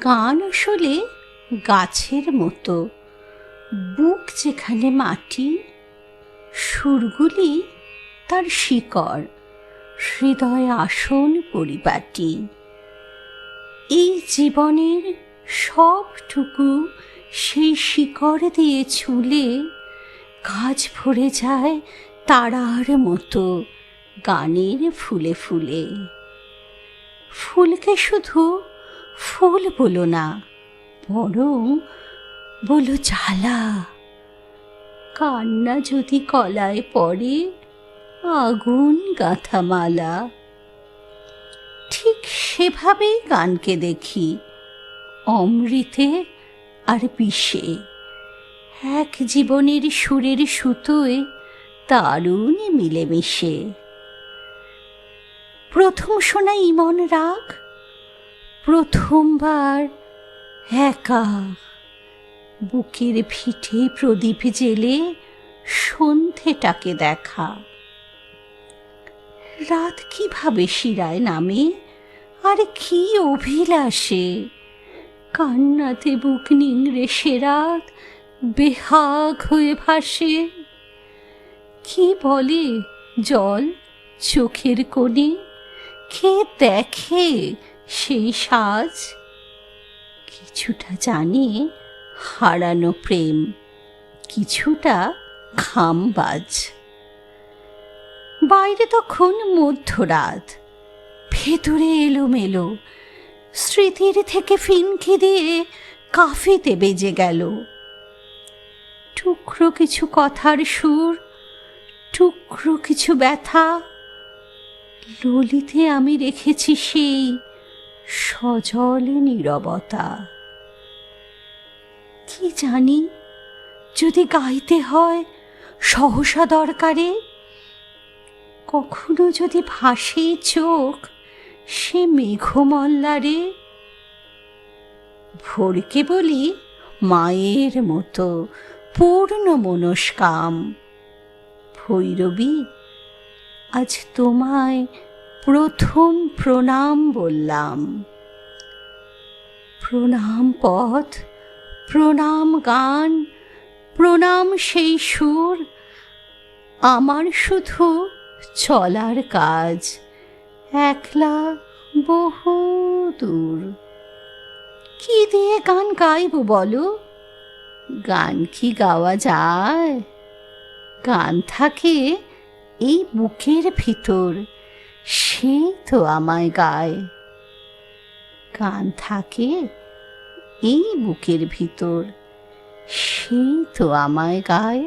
গান আসলে গাছের মতো, বুক যেখানে মাটি, সুরগুলি তার শিকড়, হৃদয় আসন পরিপাটি। এই জীবনের সবটুকু সেই শিকড় দিয়ে ছুলে গাছ ভরে যায় তারার মতো গানের ফুলে ফুলে। ফুলকে শুধু ফুল বলো না, বরং বলো জ্বালা। কান্না যদি কলায় পড়ে, আগুন গাঁথা মালা। ঠিক সেভাবেই গানকে দেখি, অমৃতে আর বিষে, এক জীবনের সুরের সুতোয় দারুণ মিলেমিশে। প্রথম শোনা ইমন রাগ, প্রথমবার একা বুকের ভিটে প্রদীপ জেলে সন্ধেটাকে দেখা। রাত কিভাবে শিরায় নামে, আর কি অভিলাষে, কান্নাতে বুক নিংড়ে সে রাত বেহাগ হয়ে ভাসে। কি বলে জল চোখের কোণে, কে দেখে সেই সাজ? কিছুটা জানে হারানো প্রেম, কিছুটা খামবাজ। বাইরে তখন মধ্যরাত, ভেতরে এলোমেলো, স্মৃতির থেকে ফিনকি দিয়ে কাফিতে বেজে গেল। টুকরো কিছু কথার সুর, টুকরো কিছু ব্যথা, ললিতে আমি রেখেছি সেই সজল নীরবতা। কি জানি, যদি গাইতে হয় সহসা দরকারে, কখনো যদি ভাসে চোখ সে মেঘমল্লারে, ভোরকে বলি মায়ের মতো পূর্ণ মনস্কাম। ভৈরবী, আজ তোমায় প্রথম প্রণাম বললাম। প্রণাম পথ, প্রণাম গান, প্রণাম সেই সুর, আমার শুধু চলার কাজ একলা বহু দূর। কি দিয়ে গান গাইব বলো? গান কি গাওয়া যায়? গান থাকে এই বুকের ভিতর, সেই তো আমায় গায়। গান থাকে এই বুকের ভিতর, সেই তো আমায় গায়।